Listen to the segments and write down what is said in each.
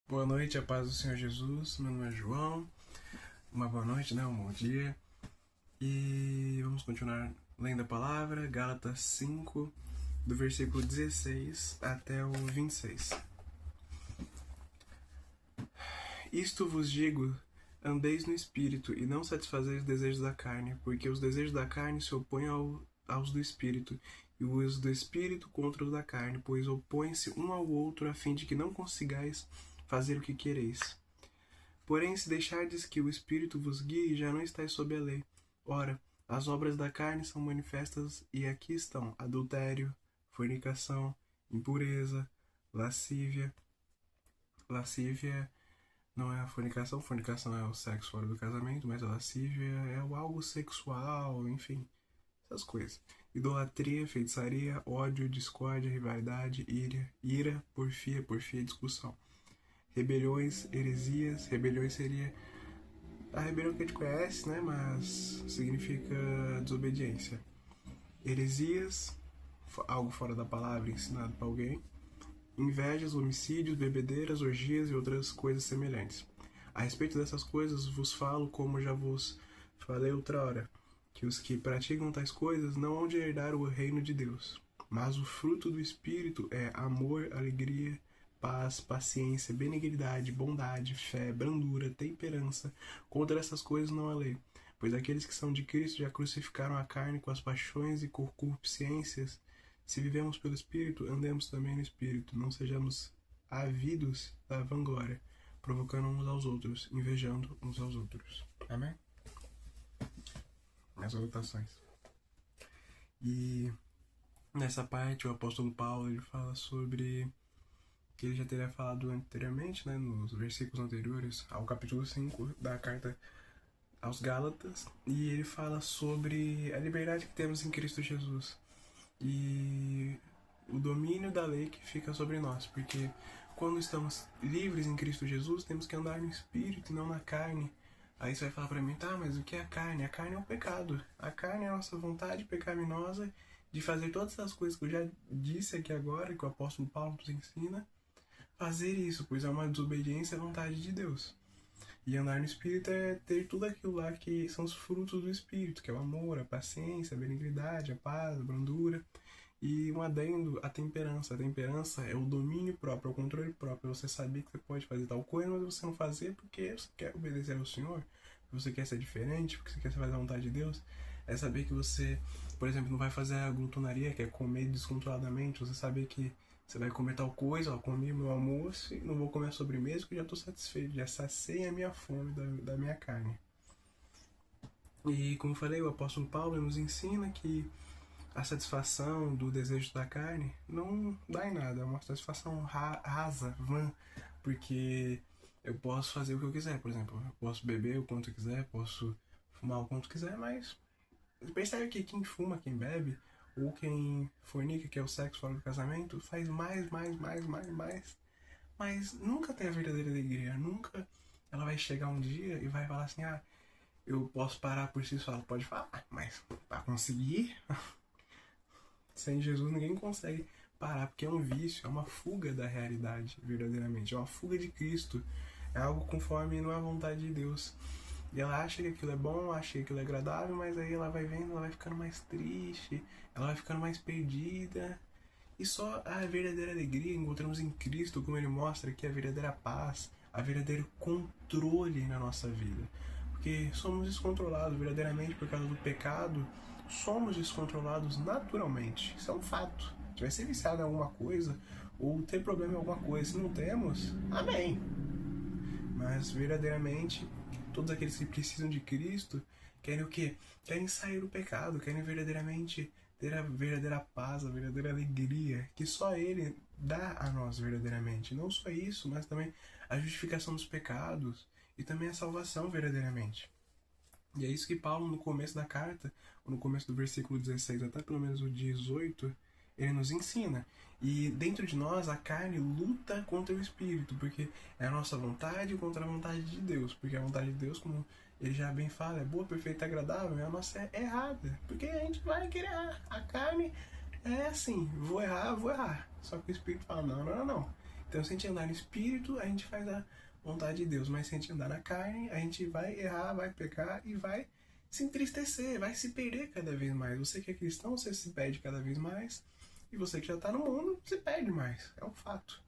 Boa noite, a paz do Senhor Jesus. Meu nome é João. Uma boa noite, né? Um bom dia. E vamos continuar lendo a palavra, Gálatas 5, do versículo 16 até o 26. Isto vos digo, andeis no Espírito, e não satisfazeis os desejos da carne, porque os desejos da carne se opõem aos do Espírito, e os do Espírito contra os da carne, pois opõem-se um ao outro, a fim de que não consigais fazer o que quereis. Porém, se deixardes que o Espírito vos guie, já não estáis sob a lei. Ora, as obras da carne são manifestas, e aqui estão: adultério, fornicação, impureza, lascívia. Lascívia não é a fornicação é o sexo fora do casamento, mas a lascívia é o algo sexual, enfim, essas coisas. Idolatria, feitiçaria, ódio, discórdia, rivalidade, ira, porfia, discussão. Rebeliões, heresias. Rebeliões seria a rebelião que a gente conhece, né? Mas significa desobediência. Heresias, algo fora da palavra ensinado para alguém. Invejas, homicídios, bebedeiras, orgias e outras coisas semelhantes. A respeito dessas coisas vos falo, como já vos falei outra hora, que os que praticam tais coisas não hão de herdar o reino de Deus. Mas o fruto do Espírito é amor, alegria, paz, paciência, benignidade, bondade, fé, brandura, temperança. Contra essas coisas não há lei. Pois aqueles que são de Cristo já crucificaram a carne com as paixões e concupiscências. Se vivemos pelo Espírito, andemos também no Espírito. Não sejamos ávidos da vanglória, provocando uns aos outros, invejando uns aos outros. Amém? As anotações. E nessa parte o apóstolo Paulo ele fala sobre que ele já teria falado anteriormente, né, nos versículos anteriores ao capítulo 5 da carta aos Gálatas, e ele fala sobre a liberdade que temos em Cristo Jesus e o domínio da lei que fica sobre nós, porque quando estamos livres em Cristo Jesus, temos que andar no Espírito e não na carne. Aí você vai falar pra mim, tá, mas o que é a carne? A carne é o pecado. A carne é a nossa vontade pecaminosa de fazer todas essas coisas que eu já disse aqui agora, que o apóstolo Paulo nos ensina, fazer isso, pois é uma desobediência à vontade de Deus. E andar no Espírito é ter tudo aquilo lá que são os frutos do Espírito, que é o amor, a paciência, a benignidade, a paz, a brandura. E um adendo, a temperança. A temperança é o domínio próprio, é o controle próprio. Você saber que você pode fazer tal coisa, mas você não fazer porque você quer obedecer ao Senhor, porque você quer ser diferente, porque você quer fazer a vontade de Deus. É saber que você, por exemplo, não vai fazer a glutonaria, que é comer descontroladamente. Você saber que você vai comer tal coisa, ó, comi meu almoço e não vou comer a sobremesa porque eu já estou satisfeito, já saciei a minha fome da minha carne. E como eu falei, o apóstolo Paulo nos ensina que a satisfação do desejo da carne não dá em nada, é uma satisfação rasa, vã, porque eu posso fazer o que eu quiser, por exemplo, eu posso beber o quanto eu quiser, posso fumar o quanto eu quiser, mas percebe que quem fuma, quem bebe, ou quem fornica, que é o sexo fora do casamento, faz mais, mas nunca tem a verdadeira alegria, nunca ela vai chegar um dia e vai falar assim, ah, eu posso parar por si só, ela pode falar, mas para conseguir, sem Jesus ninguém consegue parar, porque é um vício, é uma fuga da realidade, verdadeiramente, é uma fuga de Cristo, é algo conforme não é a vontade de Deus. E ela acha que aquilo é bom, acha que aquilo é agradável, mas aí ela vai vendo, ela vai ficando mais triste, ela vai ficando mais perdida. E só a verdadeira alegria encontramos em Cristo, como ele mostra que é a verdadeira paz, a verdadeiro controle na nossa vida. Porque somos descontrolados verdadeiramente por causa do pecado, somos descontrolados naturalmente. Isso é um fato. A gente vai ser viciado em alguma coisa ou ter problema em alguma coisa. Se não temos, amém. Mas verdadeiramente, todos aqueles que precisam de Cristo querem o quê? Querem sair do pecado, querem verdadeiramente ter a verdadeira paz, a verdadeira alegria que só Ele dá a nós verdadeiramente. Não só isso, mas também a justificação dos pecados e também a salvação verdadeiramente. E é isso que Paulo, no começo da carta, ou no começo do versículo 16 até pelo menos o 18, ele nos ensina. E dentro de nós, a carne luta contra o Espírito, porque é a nossa vontade contra a vontade de Deus. Porque a vontade de Deus, como ele já bem fala, é boa, perfeita e agradável, e a nossa é errada. Porque a gente vai querer errar. A carne é assim, vou errar. Só que o Espírito fala, não. Então, se a gente andar no espírito, a gente faz a vontade de Deus. Mas se a gente andar na carne, a gente vai errar, vai pecar e vai se entristecer, vai se perder cada vez mais. Você que é cristão, você se perde cada vez mais. E você que já está no mundo, se perde mais. É um fato.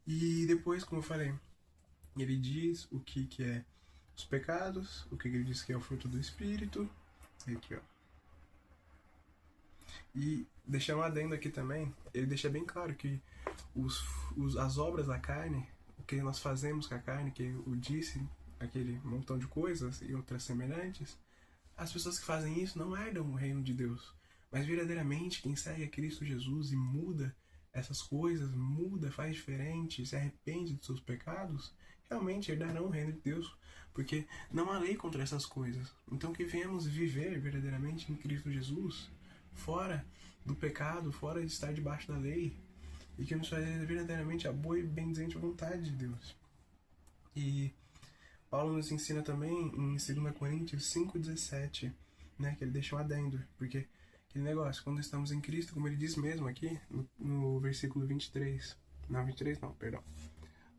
E depois, como eu falei, ele diz o que é os pecados, o que ele diz que é o fruto do Espírito. Aqui, ó. E deixar um adendo aqui também, ele deixa bem claro que as obras da carne, o que nós fazemos com a carne, que o disse, aquele montão de coisas e outras semelhantes, as pessoas que fazem isso não herdam o reino de Deus. Mas verdadeiramente, quem segue a Cristo Jesus e muda essas coisas, muda, faz diferente, se arrepende dos seus pecados, realmente herdarão o reino de Deus, porque não há lei contra essas coisas. Então que venhamos viver verdadeiramente em Cristo Jesus, fora do pecado, fora de estar debaixo da lei, e que nos fazer verdadeiramente a boa e bendizente vontade de Deus. E Paulo nos ensina também em 2 Coríntios 5,17, né, que ele deixa um adendo, porque aquele negócio, quando estamos em Cristo, como ele diz mesmo aqui, no versículo 23, não, 23 não, perdão,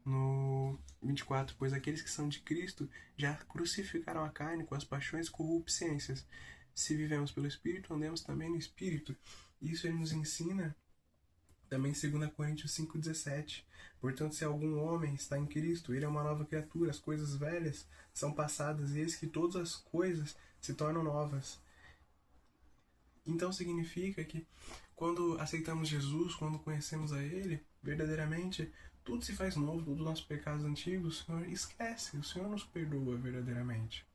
no 24, pois aqueles que são de Cristo já crucificaram a carne com as paixões e corrupçências. Se vivemos pelo Espírito, andemos também no Espírito. Isso ele nos ensina também em 2 Coríntios 5,17. Portanto, se algum homem está em Cristo, ele é uma nova criatura, as coisas velhas são passadas, e eis que todas as coisas se tornam novas. Então significa que quando aceitamos Jesus, quando conhecemos a Ele, verdadeiramente, tudo se faz novo, todos os nossos pecados antigos, o Senhor esquece, o Senhor nos perdoa verdadeiramente.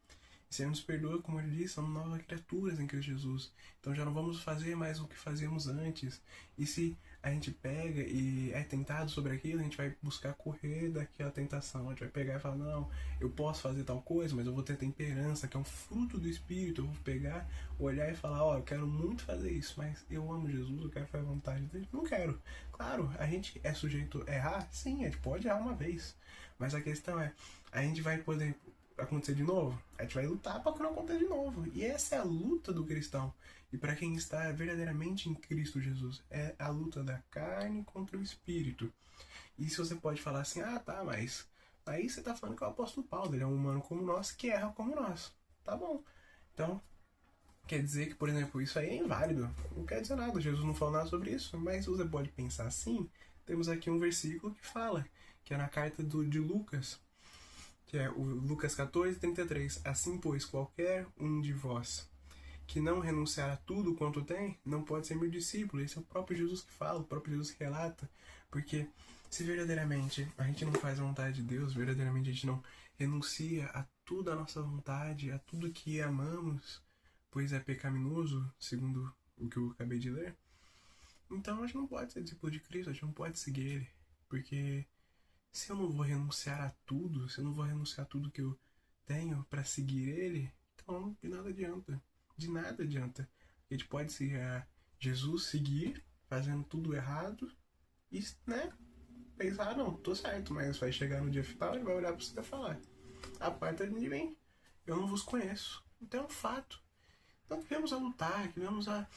E se Ele nos perdoa, como Ele disse, somos novas criaturas em Cristo Jesus. Então já não vamos fazer mais o que fazíamos antes. E se a gente pega e é tentado sobre aquilo, a gente vai buscar correr daquela tentação. A gente vai pegar e falar, não, eu posso fazer tal coisa, mas eu vou ter temperança, que é um fruto do Espírito. Eu vou pegar, olhar e falar, ó, eu quero muito fazer isso, mas eu amo Jesus, eu quero fazer a vontade dele. Não quero. Claro, a gente é sujeito a errar? Sim, a gente pode errar uma vez. Mas a questão é, a gente vai poder acontecer de novo? A gente vai lutar para que não aconteça de novo. E essa é a luta do cristão. E para quem está verdadeiramente em Cristo Jesus, é a luta da carne contra o espírito. E se você pode falar assim, ah tá, mas aí você tá falando que é o apóstolo Paulo, ele é um humano como nós, que erra como nós. Tá bom. Então, quer dizer que, por exemplo, isso aí é inválido. Não quer dizer nada, Jesus não falou nada sobre isso. Mas você pode pensar assim, temos aqui um versículo que fala, que é na carta de Lucas, que é o Lucas 14:33. Assim, pois, qualquer um de vós que não renunciar a tudo quanto tem, não pode ser meu discípulo. Esse é o próprio Jesus que fala, o próprio Jesus que relata. Porque se verdadeiramente a gente não faz a vontade de Deus, verdadeiramente a gente não renuncia a tudo a nossa vontade, a tudo que amamos, pois é pecaminoso, segundo o que eu acabei de ler, então a gente não pode ser discípulo de Cristo, a gente não pode seguir Ele. Porque se eu não vou renunciar a tudo, se eu não vou renunciar a tudo que eu tenho para seguir Ele, então de nada adianta. De nada adianta. A gente pode seguir a Jesus, seguir, fazendo tudo errado, e, né, pensar, não, tô certo, mas vai chegar no dia final, ele vai olhar pra você e falar, aparta de mim, eu não vos conheço. Então é um fato. Então que venhamos a lutar, que venhamos a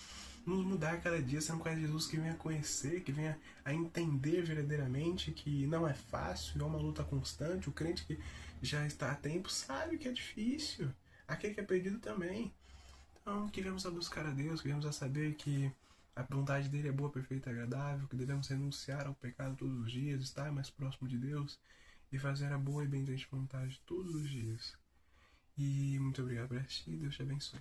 nos mudar cada dia, sendo com Jesus que venha conhecer, que venha a entender verdadeiramente que não é fácil, é uma luta constante. O crente que já está há tempo sabe que é difícil. Aquele que é perdido também. Então, que venhamos a buscar a Deus, que venhamos a saber que a vontade dele é boa, perfeita e agradável, que devemos renunciar ao pecado todos os dias, estar mais próximo de Deus e fazer a boa e bendita vontade todos os dias. E muito obrigado por assistir, Deus te abençoe.